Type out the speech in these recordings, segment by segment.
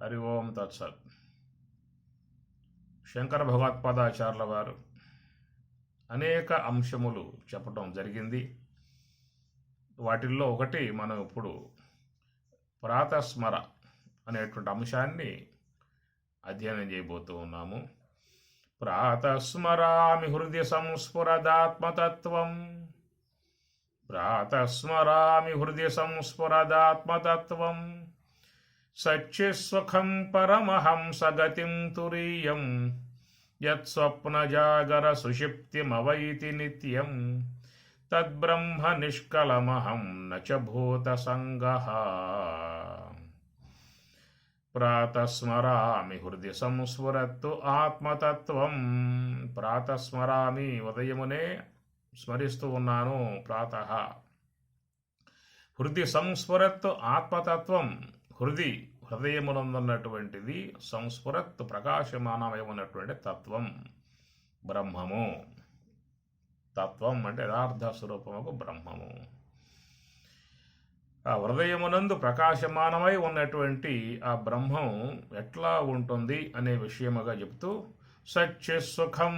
హరి ఓం తత్సత్. శంకర భగవత్పాదాచార్యుల వారు అనేక అంశములు చెప్పడం జరిగింది. వాటిల్లో ఒకటి మనం ఇప్పుడు ప్రాతస్మర అనేటువంటి అంశాన్ని అధ్యయనం చేయబోతూ ఉన్నాము. ప్రాతస్మరామి హృదయ సంస్ఫురదాత్మతత్వం, ప్రాతస్మరామి హృదయ సంస్ఫురదాత్మతత్వం, సచ్చిస్సుఖం పరమహంసగతిం తురీయం, యత్స్వప్నజాగర సుషిప్తిమవైతి నిత్యం, తద్బ్రహ్మ నిష్కలమహం నచ భూతసంగః. ప్రాతస్మరామి హృదయ సంస్ఫురత్తు ఆత్మతత్వం. ప్రాతస్మరామి, ఉదయమునే స్మరిస్తూ ఉన్నాను. ప్రాతః హృదయ సంస్ఫురత్తు ఆత్మతత్వం. హృదయమునందున్నటువంటిది సంస్ఫురత్తు ప్రకాశమానమై ఉన్నటువంటి తత్వం బ్రహ్మము. తత్వం అంటే యథార్థ స్వరూపముకు బ్రహ్మము. ఆ హృదయమునందు ప్రకాశమానమై ఉన్నటువంటి ఆ బ్రహ్మం ఎట్లా ఉంటుంది అనే విషయముగా చెప్తూ, సచ్చిస్సుఖం,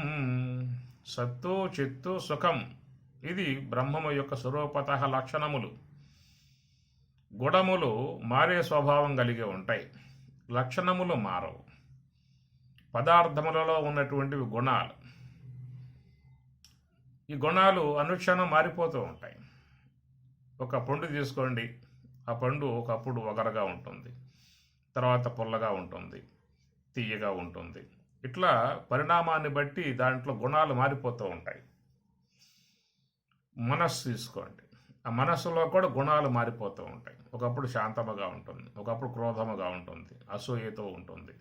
సత్తు చిత్తు సుఖం, ఇది బ్రహ్మము యొక్క స్వరూపత లక్షణములు. గుణములు మారే స్వభావం కలిగి ఉంటాయి, లక్షణములు మారవు. పదార్థములలో ఉన్నటువంటివి గుణాలు. ఈ గుణాలు అనుక్షణం మారిపోతూ ఉంటాయి. ఒక పండు తీసుకోండి, ఆ పండు ఒకప్పుడు ఒగరగా ఉంటుంది, తర్వాత పుల్లగా ఉంటుంది, తీయగా ఉంటుంది. ఇట్లా పరిణామాన్ని బట్టి దాంట్లో గుణాలు మారిపోతూ ఉంటాయి. మనస్సు తీసుకోండి, ఆ మనస్సులో కూడా గుణాలు మారిపోతూ ఉంటాయి. ఒకప్పుడు శాంతముగా ఉంటుంది, ఒకప్పుడు క్రోధముగా ఉంటుంది, అసూయతో ఉంటుంది,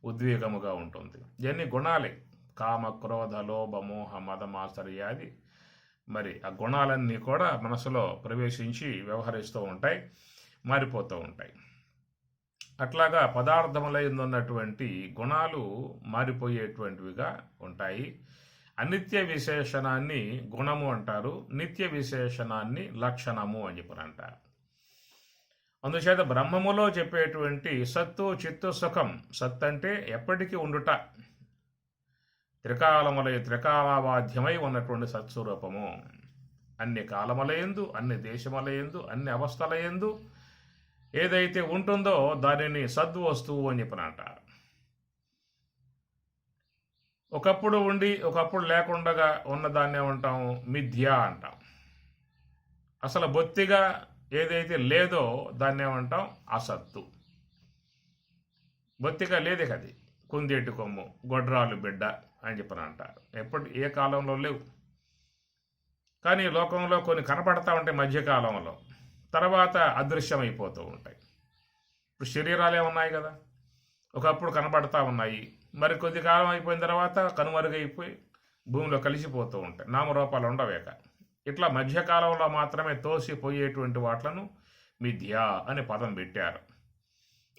ఉద్వేగముగా ఉంటుంది. ఇవన్నీ గుణాలే. కామ క్రోధ లోభ మోహ మద మాత్సర్యాది, మరి ఆ గుణాలన్నీ కూడా మనసులో ప్రవేశించి వ్యవహరిస్తూ ఉంటాయి, మారిపోతూ ఉంటాయి. అట్లాగా పదార్థములందు ఉన్నటువంటి గుణాలు మారిపోయేటువంటివిగా ఉంటాయి. అనిత్య విశేషణాన్ని గుణము అంటారు, నిత్య విశేషణాన్ని లక్షణము అని చెప్పని అంటారు. అందుచేత బ్రహ్మములో చెప్పేటువంటి సత్తు చిత్తు సుఖం. సత్ అంటే ఎప్పటికీ ఉండుట, త్రికాలవాద్యమై ఉన్నటువంటి సత్స్వరూపము. అన్ని కాలములయందు, అన్ని దేశములయందు, అన్ని అవస్థలయందు ఏదైతే ఉంటుందో దానిని సద్వస్తువు అని చెప్పిన అంటారు. ఒకప్పుడు ఉండి ఒకప్పుడు లేకుండా ఉన్నదాన్ని ఏమంటాం? మిథ్య అంటాం. అసలు బొత్తిగా ఏదైతే లేదో దాన్ని ఏమంటాం? అసత్తు. బొత్తిగా లేదే కది, కుందేటి కొమ్ము, గొడ్రాలు బిడ్డ అని చెప్పని అంటారు. ఏ కాలంలో లేవు, కానీ లోకంలో కొన్ని కనపడతా ఉంటాయి మధ్యకాలంలో, తర్వాత అదృశ్యమైపోతూ ఉంటాయి. ఇప్పుడు శరీరాలే ఉన్నాయి కదా, ఒకప్పుడు కనపడతా ఉన్నాయి, మరి కొద్ది కాలం అయిపోయిన తర్వాత కనుమరుగైపోయి భూమిలో కలిసిపోతూ ఉంటాయి, నామరూపాలు ఉండవేక. ఇట్లా మధ్యకాలంలో మాత్రమే తోసిపోయేటువంటి వాట్లను మిథ్య అనే పదం పెట్టారు.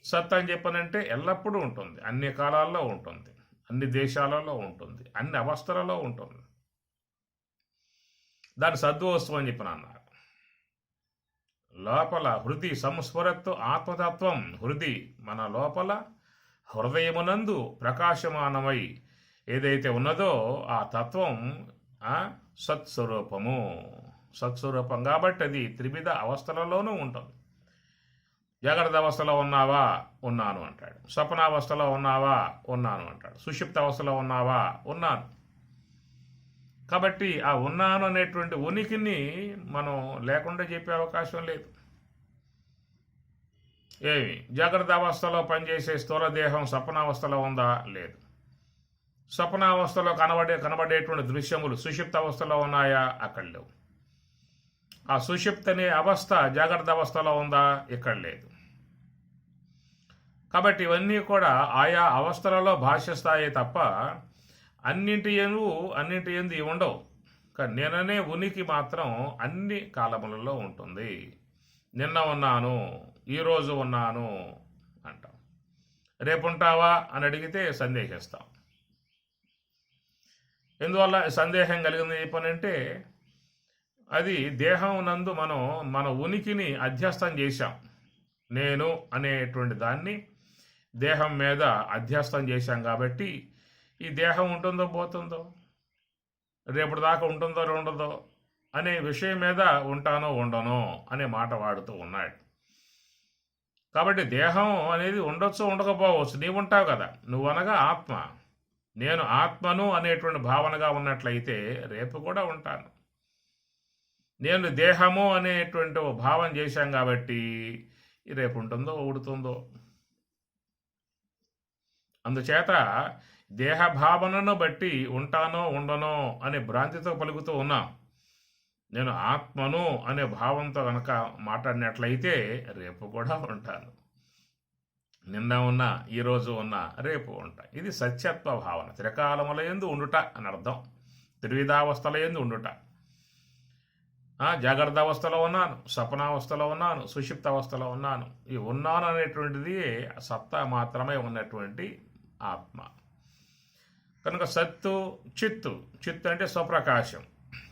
సత్ అని చెప్పనంటే ఎల్లప్పుడూ ఉంటుంది, అన్ని కాలాల్లో ఉంటుంది, అన్ని దేశాలలో ఉంటుంది, అన్ని అవస్థలలో ఉంటుంది. దాని సద్వస్తువు అని చెప్పిన అన్నారు. లోపల హృది సంస్ఫురత్తు ఆత్మతత్వం. హృది మన లోపల హృదయమునందు ప్రకాశమానమై ఏదైతే ఉన్నదో ఆ తత్వం సత్స్వరూపము. సత్స్వరూపం కాబట్టి అది త్రివిధ అవస్థలలోనూ ఉంటుంది. జాగ్రత్త అవస్థలో ఉన్నావా? ఉన్నాను అంటాడు. స్వప్నావస్థలో ఉన్నావా? ఉన్నాను అంటాడు. సుషుప్త అవస్థలో ఉన్నావా? ఉన్నాను. కాబట్టి ఆ ఉన్నాను అనేటువంటి ఉనికిని మనం లేకుండా చెప్పే అవకాశం లేదు. ఏమి జాగ్రత్త అవస్థలో పనిచేసే స్థూల దేహం స్వప్నావస్థలో ఉందా? లేదు. స్వప్నావస్థలో కనబడేటువంటి దృశ్యములు సుషుప్త అవస్థలో ఉన్నాయా? అక్కడ లేవు. ఆ సుషుప్త అనే అవస్థ జాగ్రత్త అవస్థలో ఉందా? ఇక్కడ లేదు. కాబట్టి ఇవన్నీ కూడా ఆయా అవస్థలలో భాష్యస్తాయే తప్ప అన్నింటి ఎందు ఉండవు. కానీ నేననే ఉనికి మాత్రం అన్ని కాలములలో ఉంటుంది. నిన్న ఉన్నాను, ఈరోజు ఉన్నాను అంటాం. రేపుంటావా అని అడిగితే సందేహిస్తాం. ఎందువల్ల సందేహం కలిగింది చెప్పనంటే, అది దేహం నందు మన ఉనికిని అధ్యస్థం చేశాం. నేను అనేటువంటి దాన్ని దేహం మీద అధ్యస్థం చేశాం కాబట్టి ఈ దేహం ఉంటుందో పోతుందో, రేపటి దాకా ఉంటుందో ఉండదో అనే విషయం మీద ఉంటానో ఉండనో అనే మాట వాడుతూ ఉన్నాడు. కాబట్టి దేహం అనేది ఉండొచ్చు ఉండకపోవచ్చు, నీవు ఉంటావు కదా, నువ్వు అనగా ఆత్మ, నేను ఆత్మను అనేటువంటి భావనగా ఉన్నట్లయితే రేపు కూడా ఉంటాను. నేను దేహము అనేటువంటి భావం చేశాం కాబట్టి రేపు ఉంటుందో ఊడుతుందో. అందుచేత దేహ భావనను బట్టి ఉంటానో ఉండనో అనే భ్రాంతితో పలుకుతూ ఉన్నాం. నేను ఆత్మను అనే భావంతో కనుక మాట్లాడినట్లయితే రేపు కూడా ఉంటాను. నిన్న ఉన్నా, ఈరోజు ఉన్నా, రేపు ఉంటా. ఇది సత్యత్వ భావన. త్రికాలముల యందు ఉండుట అని అర్థం. త్రివిధావస్థల యందు ఉండుట. జాగ్రత్త అవస్థలో ఉన్నాను, స్వప్నావస్థలో ఉన్నాను, సుషిప్త అవస్థలో ఉన్నాను. ఈ ఉన్నాను అనేటువంటిది సత్తా మాత్రమే ఉన్నటువంటి ఆత్మ. కనుక సత్తు చిత్తు, చిత్తు అంటే స్వప్రకాశం,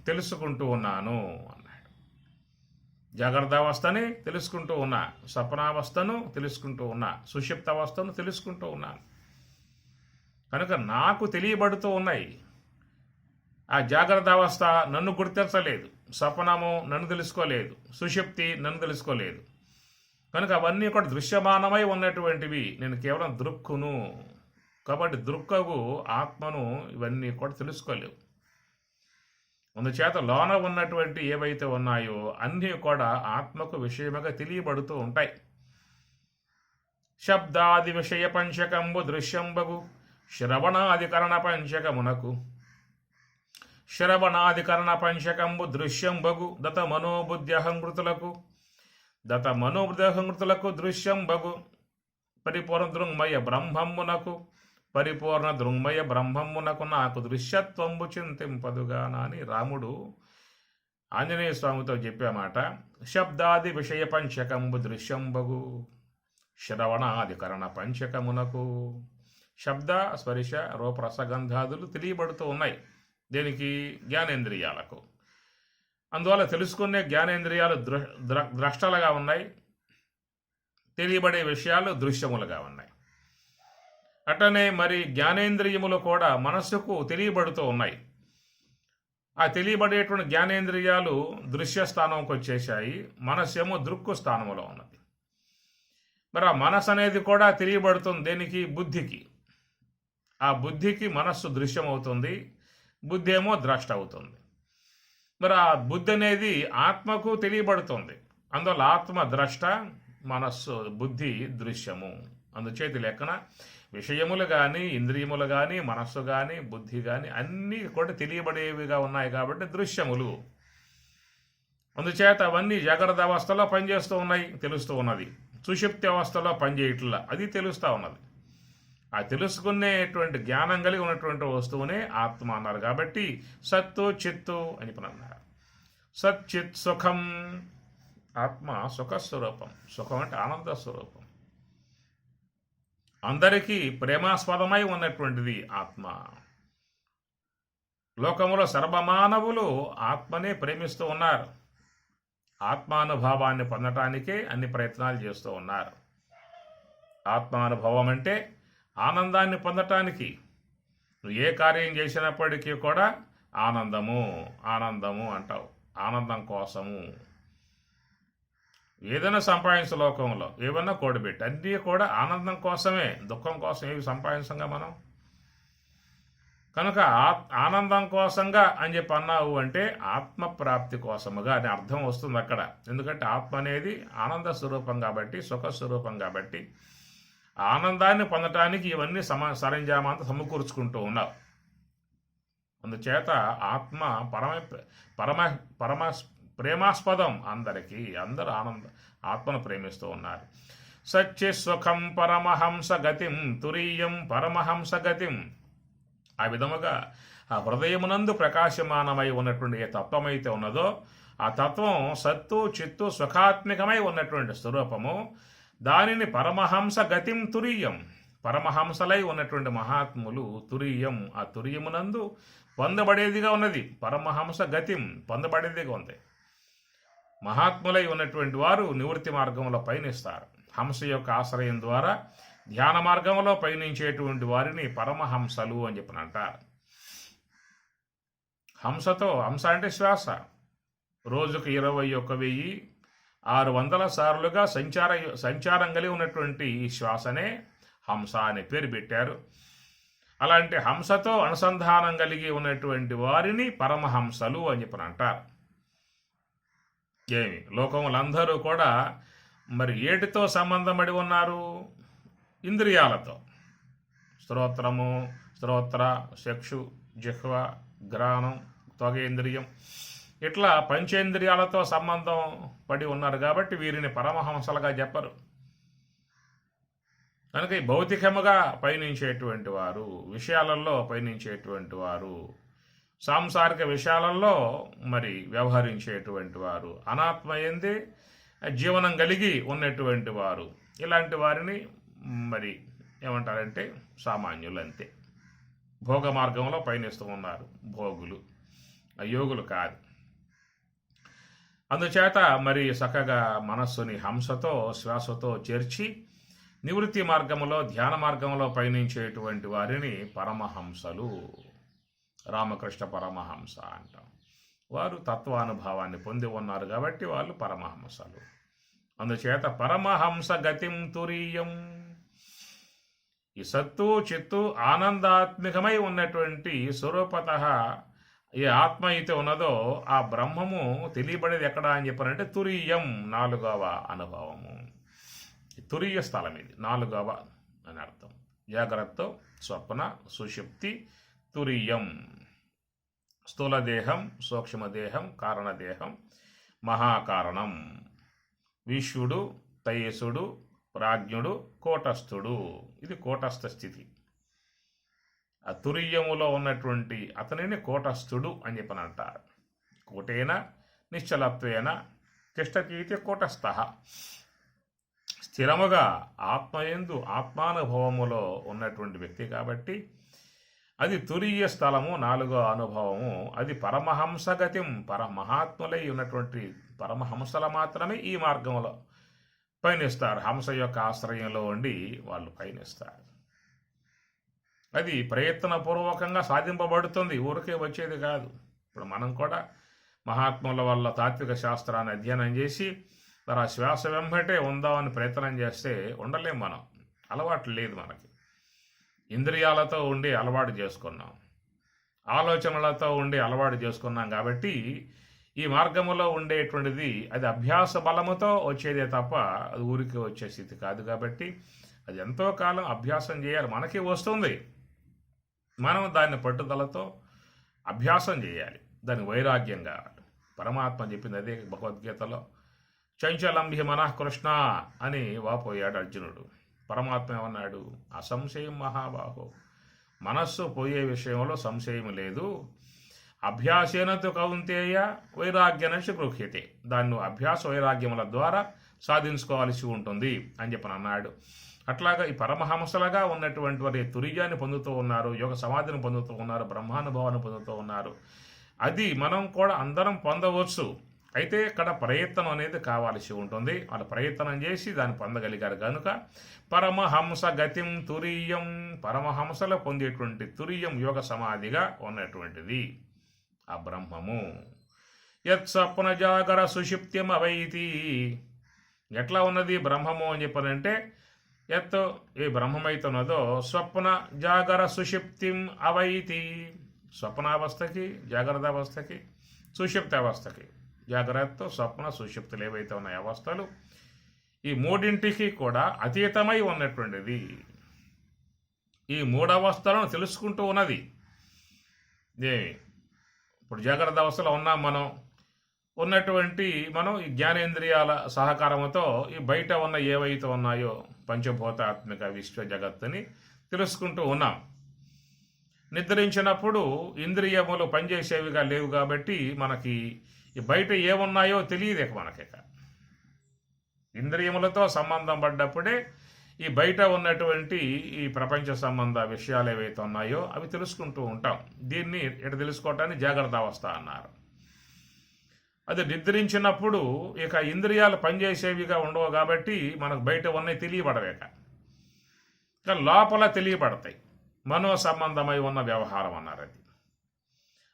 తెలుసుకుంటూ ఉన్నాను అన్నాడు. జాగ్రత్త అవస్థని తెలుసుకుంటూ ఉన్నా, స్వప్నావస్థను తెలుసుకుంటూ ఉన్నా, సుషిప్త అవస్థను తెలుసుకుంటూ ఉన్నాను. కనుక నాకు తెలియబడుతూ ఉన్నాయి. ఆ జాగ్రత్త అవస్థ నన్ను గుర్తించలేదు, స్వప్నము నన్ను తెలుసుకోలేదు, సుషుప్తి నన్ను తెలుసుకోలేదు. కనుక అవన్నీ కూడా దృశ్యమానమై ఉన్నటువంటివి. నేను కేవలం దృక్కును. కాబట్టి దృక్కగు ఆత్మను ఇవన్నీ కూడా తెలుసుకోలేవు. అందుచేత లోన ఉన్నటువంటి ఏవైతే ఉన్నాయో అన్నీ కూడా ఆత్మకు విషయముగా తెలియబడుతూ ఉంటాయి. శబ్దాది విషయ పంచకంబు దృశ్యంబగు శ్రవణాధికరణ పంచకమునకు, శ్రవణాధికరణ పంచకంబు దృశ్యంబగు దత మనోబుద్ధ్యహంకృతులకు, దత మనోబుద్ధ్యహంకృతులకు దృశ్యంబగు పరిపూర్ణ దృంగమయ బ్రహ్మమ్మునకు, పరిపూర్ణ దృంగమయ బ్రహ్మమ్మునకు నాకు దృశ్యత్వంబు చింతింపదుగానా అని రాముడు ఆంజనేయ స్వామితో చెప్పామాట. శబ్దాది విషయ పంచకంబు దృశ్యంబగు శ్రవణాధికరణ పంచకమునకు. శబ్ద స్పర్శ రూపరసగంధాదులు తెలియబడుతూ ఉన్నాయి. దీనికి జ్ఞానేంద్రియాలకు. అందువల్ల తెలుసుకునే జ్ఞానేంద్రియాలు ద్రష్టలుగా ఉన్నాయి, తెలియబడే విషయాలు దృశ్యములుగా ఉన్నాయి. అట్లనే మరి జ్ఞానేంద్రియములు కూడా మనస్సుకు తెలియబడుతూ ఉన్నాయి. ఆ తెలియబడేటువంటి జ్ఞానేంద్రియాలు దృశ్య స్థానంకి వచ్చేసాయి, మనస్సేమో దృక్కు స్థానంలో ఉన్నది. మరి ఆ మనస్సు అనేది కూడా తెలియబడుతుంది దేనికి? బుద్ధికి. ఆ బుద్ధికి మనస్సు దృశ్యమవుతుంది, బుద్ధి ఏమో ద్రష్ట అవుతుంది. మరి ఆ బుద్ధి అనేది ఆత్మకు తెలియబడుతుంది. అందువల్ల ఆత్మ ద్రష్ట, మనస్సు బుద్ధి దృశ్యము. అందుచేతి లెక్కన విషయములు కానీ, ఇంద్రియములు కానీ, మనస్సు కానీ, బుద్ధి కానీ అన్నీ కూడా తెలియబడేవిగా ఉన్నాయి కాబట్టి దృశ్యములు. అందుచేత అవన్నీ జాగ్రత్త అవస్థలో పనిచేస్తూ ఉన్నాయి, తెలుస్తూ ఉన్నది. సుషుప్తి అవస్థలో పనిచేయట్లా, అది తెలుస్తూ ఉన్నది. ఆ తెలుసుకునేటువంటి జ్ఞానం కలిగి ఉన్నటువంటి వస్తువునే ఆత్మ అన్నారు. కాబట్టి సత్తు చిత్తు అని అన్నారు. సత్ చిత్ సుఖం. ఆత్మ సుఖస్వరూపం. సుఖం అంటే ఆనంద స్వరూపం. అందరికీ ప్రేమాస్పదమై ఉన్నటువంటిది ఆత్మ. లోకములో సర్వమానవులు ఆత్మనే ప్రేమిస్తూ ఉన్నారు. ఆత్మానుభవాన్ని పొందటానికే అన్ని ప్రయత్నాలు చేస్తూ ఉన్నారు. ఆత్మానుభవం అంటే ఆనందాన్ని పొందటానికి. నువ్వు ఏ కార్యం చేసినప్పటికీ కూడా ఆనందము ఆనందము అంటావు. ఆనందం కోసము ఏదైనా సంపాదించే లోకంలో ఏమన్నా కూడబెట్టి అన్నీ కూడా ఆనందం కోసమే, దుఃఖం కోసం ఏవి సంపాదించంగా మనం. కనుక ఆనందం కోసంగా అని చెప్పి అన్నావు అంటే ఆత్మప్రాప్తి కోసముగా అని అర్థం వస్తుంది అక్కడ. ఎందుకంటే ఆత్మ అనేది ఆనంద స్వరూపం కాబట్టి, సుఖస్వరూపం కాబట్టి ఆనందాన్ని పొందటానికి ఇవన్నీ సరంజామాంతా సమకూర్చుకుంటూ ఉన్నావు. అందుచేత ఆత్మ పరమ ప్రేమాస్పదం అందరికీ. అందరూ ఆత్మను ప్రేమిస్తూ ఉన్నారు. సత్య సుఖం పరమహంస గతిం తురీయం పరమహంస గతిం. ఆ విధముగా ఆ హృదయమునందు ప్రకాశమానమై ఉన్నటువంటి ఏ తత్వమైతే ఉన్నదో ఆ తత్వం సత్తు చిత్తు సుఖాత్మికమై ఉన్నటువంటి స్వరూపము. దానిని పరమహంస గతిం తురీయం. పరమహంసలై ఉన్నటువంటి మహాత్ములు తురీయం, ఆ తురియమునందు పొందబడేదిగా ఉన్నది. పరమహంస గతిం పొందబడేదిగా ఉంది. మహాత్ములై ఉన్నటువంటి వారు నివృత్తి మార్గంలో పయనిస్తారు. హంస యొక్క ఆశ్రయం ద్వారా ధ్యాన మార్గంలో పయనించేటువంటి వారిని పరమహంసలు అని చెప్పిన అంటారు. హంస అంటే శ్వాస. రోజుకు 21,600 సార్లుగా సంచారం కలిగి ఉన్నటువంటి ఈ శ్వాసనే హంస అనే పేరు పెట్టారు. అలాంటి హంసతో అనుసంధానం కలిగి ఉన్నటువంటి వారిని పరమహంసలు అని చెప్పని అంటారు. లోకములందరూ కూడా మరి ఏటితో సంబంధం పడి ఉన్నారు? ఇంద్రియాలతో. స్తోత్ర, చక్షు, జిహ్వ, ఘ్రాణం, త్వగేంద్రియం, ఇట్లా పంచేంద్రియాలతో సంబంధం పడి ఉన్నారు కాబట్టి వీరిని పరమహంసలుగా చెప్పరు. కనుక ఈ భౌతికముగా పయనించేటువంటి వారు, విషయాలలో పయనించేటువంటి వారు, సాంసారిక విషయాలలో మరి వ్యవహరించేటువంటి వారు, అనాత్మయందే జీవనం కలిగి ఉన్నటువంటి వారు, ఇలాంటి వారిని మరి ఏమంటారంటే సామాన్యులు అంతే. భోగ మార్గంలో పయనిస్తూ ఉన్నారు, భోగులు, యోగులు కాదు. అందుచేత మరి చక్కగా మనస్సుని హంసతో శ్వాసతో చేర్చి నివృత్తి మార్గంలో ధ్యాన మార్గంలో పయనించేటువంటి వారిని పరమహంసలు, రామకృష్ణ పరమహంస అంటాం. వారు తత్వానుభవాన్ని పొంది ఉన్నారు కాబట్టి వాళ్ళు పరమహంసలు. అందుచేత పరమహంస గతిం తురీయం, ఈ సత్తు చిత్తు ఆనందాత్మికమై ఉన్నటువంటి స్వరూపత ఏ ఆత్మ అయితే ఉన్నదో ఆ బ్రహ్మము తెలియబడేది ఎక్కడ అని చెప్పారంటే తురీయం, 4వ అనుభవము. తురీయ స్థలం ఇది, 4వ అని అర్థం. జాగ్రత్త, స్వప్న, సుషుప్తి, తురీయం. స్థూలదేహం, సూక్ష్మదేహం, కారణదేహం, మహాకారణం, విశ్వడు, తైయసుడు, ప్రాజ్ఞుడు, కూటస్థుడు. ఇది కూటస్థ స్థితి. ఆ తురీయములో ఉన్నటువంటి అతనిని కూటస్థుడు అని చెప్పని అంటారు. కూటేన నిశ్చలత్వేన తిష్టతీతి కూటస్థ. స్థిరముగా ఆత్మయందు ఆత్మానుభవములో ఉన్నటువంటి వ్యక్తి కాబట్టి అది తురీయ స్థలము, 4వ అనుభవము. అది పరమహంసగతిం, పరమహాత్ములై ఉన్నటువంటి పరమహంసల మాత్రమే ఈ మార్గంలో పయనిస్తారు. హంస యొక్క ఆశ్రయంలో ఉండి వాళ్ళు పయనిస్తారు. అది ప్రయత్నపూర్వకంగా సాధింపబడుతుంది, ఊరికే వచ్చేది కాదు. ఇప్పుడు మనం కూడా మహాత్ముల వల్ల తాత్విక శాస్త్రాన్ని అధ్యయనం చేసి ఆ శ్వాస వెంబటే ఉందామని ప్రయత్నం చేస్తే ఉండలేం. మనం అలవాటు లేదు మనకి. ఇంద్రియాలతో ఉండి అలవాటు చేసుకున్నాం, ఆలోచనలతో ఉండి అలవాటు చేసుకున్నాం కాబట్టి ఈ మార్గములో ఉండేటువంటిది అది అభ్యాస బలముతో వచ్చేదే తప్ప అది ఊరికి వచ్చే స్థితి కాదు. కాబట్టి అది ఎంతో కాలం అభ్యాసం చేయాలి. మనకి వస్తుంది, మనం దాన్ని పట్టుదలతో అభ్యాసం చేయాలి, దాని వైరాగ్యం కావాలి. పరమాత్మ చెప్పింది అదే భగవద్గీతలో, చంచలం హి మనః కృష్ణ అని వాపోయాడు అర్జునుడు. పరమాత్మ ఏమన్నాడు? అసంశయం మహాబాహో, మనస్సు పోయే విషయంలో సంశయం లేదు. అభ్యాసేనతు కౌంతేయ వైరాగ్యనశి గృహ్యతే, దాన్ని అభ్యాస వైరాగ్యముల ద్వారా సాధించుకోవాల్సి ఉంటుంది అని చెప్పని అన్నాడు. అట్లాగా ఈ పరమహంసలుగా ఉన్నటువంటి వారి తురీయాన్ని పొందుతూ ఉన్నారు, యోగ సమాధిని పొందుతూ ఉన్నారు, బ్రహ్మానుభవాన్ని పొందుతూ ఉన్నారు. అది మనం కూడా అందరం పొందవచ్చు. అయితే ఇక్కడ ప్రయత్నం అనేది కావాల్సి ఉంటుంది. వాళ్ళు ప్రయత్నం చేసి దాన్ని పొందగలిగారు కనుక పరమహంస గతిం తురీయం, పరమహంసలో పొందేటువంటి తురీయం యోగ సమాధిగా ఉన్నటువంటిది ఆ బ్రహ్మము. యత్ స్వప్న జాగర సుషుప్త్యం అవైతి, ఎట్లా ఉన్నది బ్రహ్మము అని చెప్పనంటే యత్ ఏ బ్రహ్మమైతున్నదో స్వప్న జాగర సుషుప్తిం అవైతి, స్వప్నావస్థకి, జాగ్రత్త అవస్థకి, సుషుప్తి అవస్థకి, జాగ్రత్త స్వప్న సుషుప్తులు ఏవైతే ఉన్నాయి అవస్థలు ఈ మూడింటికి కూడా అతీతమై ఉన్నటువంటిది. ఈ మూడవస్థలను తెలుసుకుంటూ ఉన్నది. ఇప్పుడు జాగ్రత్త అవస్థలో ఉన్నాం మనం, ఉన్నటువంటి మనం ఈ జ్ఞానేంద్రియాల సహకారంతో ఈ బయట ఉన్న ఏవైతే ఉన్నాయో పంచభూతాత్మిక విశ్వ జగత్తుని తెలుసుకుంటూ ఉన్నాం. నిద్రించినప్పుడు ఇంద్రియములు పనిచేసేవిగా లేవు కాబట్టి మనకి ఈ బయట ఏమున్నాయో తెలియదు. మనకి ఇంద్రియములతో సంబంధం పడ్డప్పుడే ఈ బయట ఉన్నటువంటి ఈ ప్రపంచ సంబంధ విషయాలు ఏవైతే ఉన్నాయో అవి తెలుసుకుంటూ ఉంటాం. దీన్ని ఇటు తెలుసుకోవటాన్ని జాగ్రత్త అవస్థ అన్నారు. అది నిద్రించినప్పుడు ఇక ఇంద్రియాలు పనిచేసేవిగా ఉండవు కాబట్టి మనకు బయట ఉన్నవి తెలియబడవేక. కానీ లోపల తెలియబడతాయి. మనో సంబంధమై ఉన్న వ్యవహారం అన్నారు అది.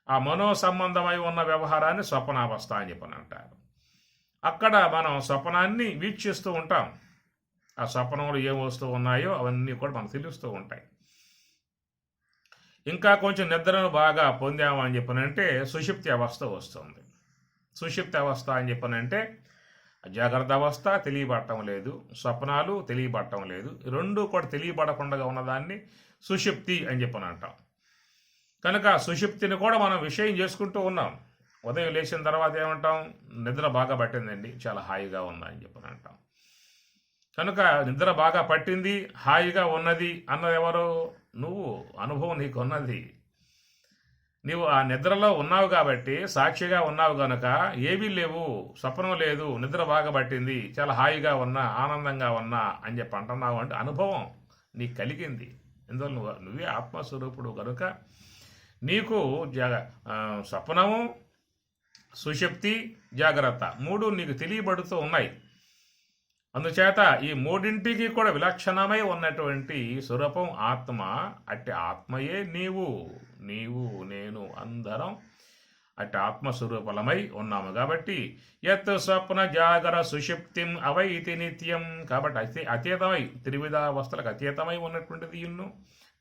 ఆ మనో సంబంధమై ఉన్న వ్యవహారాన్ని స్వప్నావస్థ అని చెప్పని అంటారు. అక్కడ మనం స్వప్నాన్ని వీక్షిస్తూ ఉంటాం. ఆ స్వప్నంలో ఏం వస్తూ ఉన్నాయో అవన్నీ కూడా మనకు తెలుస్తూ ఉంటాయి. ఇంకా కొంచెం నిద్రను బాగా పొందాము అని చెప్పనంటే సుషుప్తి అవస్థ వస్తుంది. సుషుప్తి అవస్థ అని చెప్పనంటే జాగ్రత్త అవస్థ తెలియబడటం లేదు, స్వప్నాలు తెలియబడటం లేదు, రెండు కూడా తెలియబడకుండా ఉన్నదాన్ని సుషుప్తి అని చెప్పని అంటాం. కనుక సుషుప్తిని కూడా మనం విషయం చేసుకుంటూ ఉన్నాం. ఉదయం లేచిన తర్వాత ఏమంటాం? నిద్ర బాగా పట్టిందండి, చాలా హాయిగా ఉందా అని చెప్పని అంటాం. కనుక నిద్ర బాగా పట్టింది, హాయిగా ఉన్నది అన్నది ఎవరు? నువ్వు. అనుభవం నీకు ఉన్నది. నీవు ఆ నిద్రలో ఉన్నావు కాబట్టి, సాక్షిగా ఉన్నావు కనుక ఏమీ లేవు, స్వప్నం లేదు, నిద్ర బాగా పట్టింది, చాలా హాయిగా ఉన్నా, ఆనందంగా ఉన్నా అని చెప్పి అంటున్నావు అంటే అనుభవం నీకు కలిగింది. ఎందువల్ల నువ్వే ఆత్మస్వరూపుడు కనుక నీకు స్వప్నము, సుషుప్తి, జాగ్రత్త మూడు నీకు తెలియబడుతూ ఉన్నాయి. అందుచేత ఈ మూడింటికి కూడా విలక్షణమై ఉన్నటువంటి స్వరూపం ఆత్మ. అట్టి ఆత్మయే నీవు. నీవు నేను అందరం అట్టి ఆత్మస్వరూపలమై ఉన్నాము. కాబట్టి యత్ స్వప్న జాగర సుషుప్తిం అవైతి నిత్యం. కాబట్టి అతీతమై, త్రివిధావస్థలకు అతీతమై ఉన్నటువంటిది ఇన్ను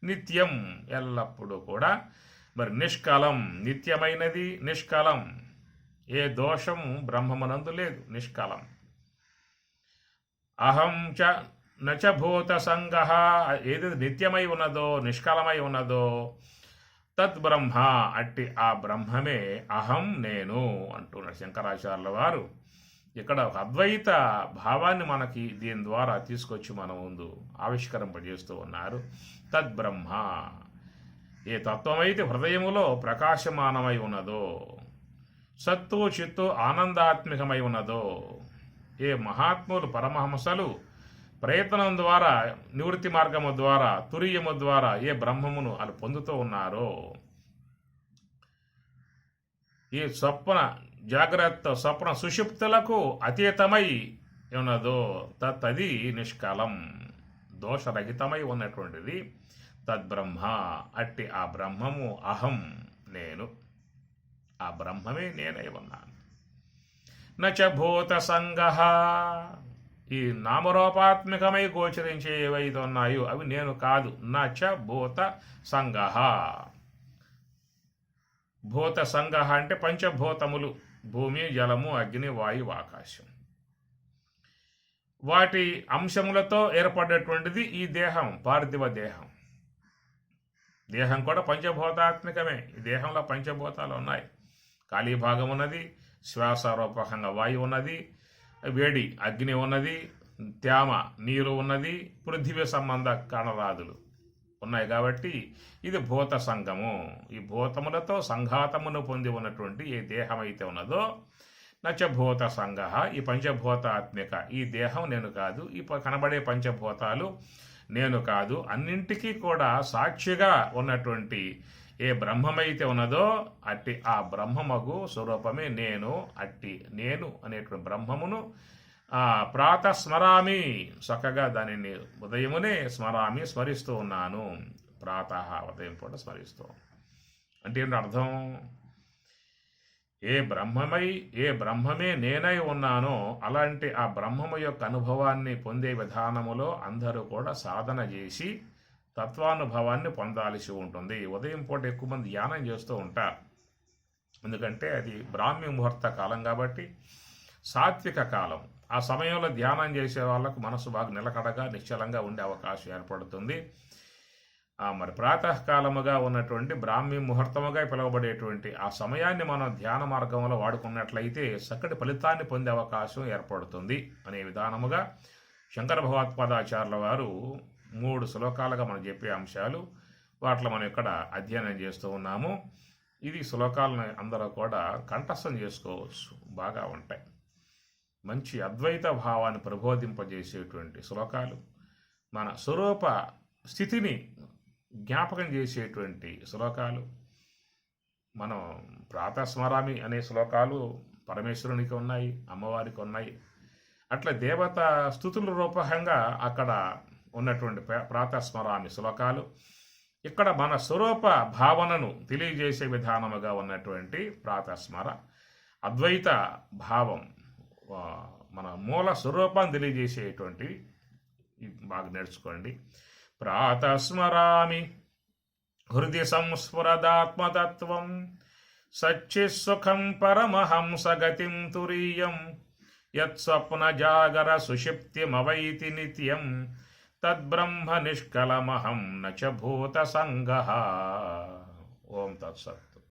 నిత్యం, ఎల్లప్పుడూ కూడా మరి నిష్కలం, నిత్యమైనది, నిష్కలం. ఏ దోషం బ్రహ్మమునందు లేదు, నిష్కలం. అహం చ నచభూత సంగ. ఏది నిత్యమై ఉన్నదో, నిష్కలమై ఉన్నదో తద్బ్రహ్మ, అట్టి ఆ బ్రహ్మమే అహం నేను అంటున్నాడు శంకరాచార్యుల వారు. ఇక్కడ ఒక అద్వైత భావాన్ని మనకి దీని ద్వారా తీసుకొచ్చి మన ముందు ఆవిష్కరింపజేస్తూ ఉన్నారు. తద్బ్రహ్మ, ఏ తత్వమైతే హృదయములో ప్రకాశమానమై ఉన్నదో, సత్తు చిత్తు ఆనందాత్మికమై ఉన్నదో, ఏ మహాత్ములు పరమహంసలు ప్రయత్నం ద్వారా, నివృత్తి మార్గము ద్వారా, తురియము ద్వారా ఏ బ్రహ్మమును అది పొందుతూ ఉన్నారో, ఈ స్వప్న జాగ్రత్త స్వప్న సుషుప్తులకు అతీతమై ఉన్నదో తది నిష్కలం, దోషరహితమై ఉన్నటువంటిది తద్బ్రహ్మ. అట్టి ఆ బ్రహ్మము అహం నేను. ఆ బ్రహ్మమే నేనై ఉన్నాను. నచ భూత సంగ. ఈ నామరూపాత్మకమై గోచరించే ఏవైతే ఉన్నాయో అవి నేను కాదు. నచ భూత సంగ. భూత సంగ అంటే పంచభూతములు, భూమి, జలము, అగ్ని, వాయువు, ఆకాశం. వాటి అంశములతో ఏర్పడేటువంటిది ఈ దేహం, పార్థివ దేహం. దేహం కూడా పంచభూతాత్మకమే. ఈ దేహంలో పంచభూతాలు ఉన్నాయి. ఖాళీ భాగం ఉన్నది, శ్వాస రూపకంగా వాయువు ఉన్నది, వేడి అగ్ని ఉన్నది, తేమ నీరు ఉన్నది, పృథివీ సంబంధ కణరాదులు ఉన్నాయి. కాబట్టి ఇది భూత సంఘము. ఈ భూతములతో సంఘాతమును పొంది ఉన్నటువంటి ఏ దేహం అయితే ఉన్నదో నచభూత సంఘ. ఈ పంచభూతాత్మిక ఈ దేహం నేను కాదు, ఈ కనబడే పంచభూతాలు నేను కాదు. అన్నింటికీ కూడా సాక్షిగా ఉన్నటువంటి ఏ బ్రహ్మమైతే ఉన్నదో అట్టి ఆ బ్రహ్మమగు స్వరూపమే నేను. అట్టి నేను అనేటువంటి బ్రహ్మమును ప్రాతస్మరామి, చక్కగా దానిని ఉదయమునే స్మరామి, స్మరిస్తూ ఉన్నాను. ప్రాతః, ఉదయం పూట స్మరిస్తూ. అంటే ఏంటి అర్థం? ఏ బ్రహ్మమే నేనై ఉన్నానో అలాంటి ఆ బ్రహ్మము యొక్క అనుభవాన్ని పొందే విధానములో అందరూ కూడా సాధన చేసి తత్వానుభవాన్ని పొందాల్సి ఉంటుంది. ఉదయం పూట ఎక్కువ మంది ధ్యానం చేస్తూ ఉంటారు. ఎందుకంటే అది బ్రాహ్మీ ముహూర్త కాలం కాబట్టి, సాత్విక కాలం. ఆ సమయంలో ధ్యానం చేసే వాళ్ళకు మనసు బాగా నిలకడగా నిశ్చలంగా ఉండే అవకాశం ఏర్పడుతుంది. మరి ప్రాతకాలముగా ఉన్నటువంటి బ్రాహ్మీ ముహూర్తముగా పిలువబడేటువంటి ఆ సమయాన్ని మనం ధ్యాన మార్గంలో వాడుకున్నట్లయితే చక్కటి ఫలితాన్ని పొందే అవకాశం ఏర్పడుతుంది అనే విధానముగా శంకర భగవత్పాదాచార్యుల వారు 3 శ్లోకాలుగా మనం చెప్పే అంశాలు, వాటిలో మనం ఇక్కడ అధ్యయనం చేస్తూ ఉన్నాము. ఇది శ్లోకాలను అందరూ కూడా కంఠస్థం చేసుకోవచ్చు, బాగా ఉంటాయి. మంచి అద్వైత భావాన్ని ప్రబోధింపజేసేటువంటి శ్లోకాలు, మన స్వరూప స్థితిని జ్ఞాపకం చేసేటువంటి శ్లోకాలు. మనం ప్రాతస్మరామి అనే శ్లోకాలు పరమేశ్వరునికి ఉన్నాయి, అమ్మవారికి ఉన్నాయి. అట్లా దేవత స్థుతుల రూపకంగా అక్కడ ఉన్నటువంటి ప్రాతస్మరామి శ్లోకాలు. ఇక్కడ మన స్వరూప భావనను తెలియజేసే విధానముగా ఉన్నటువంటి ప్రాతస్మర అద్వైత భావం, మన మూల స్వరూపాన్ని తెలియజేసేటువంటి బాగా నేర్చుకోండి. ప్రాతస్మరామి హృది సంస్ఫురదాత్మతత్వం సచ్చిసుఖం పరమహంసగతిం తురీయం యత్స్వప్న జాగర సుషిప్తిమవైతి నిత్యం తద్బ్రహ్మ నిష్కలమహం నచ భూత సంగః. ఓం తత్సత్.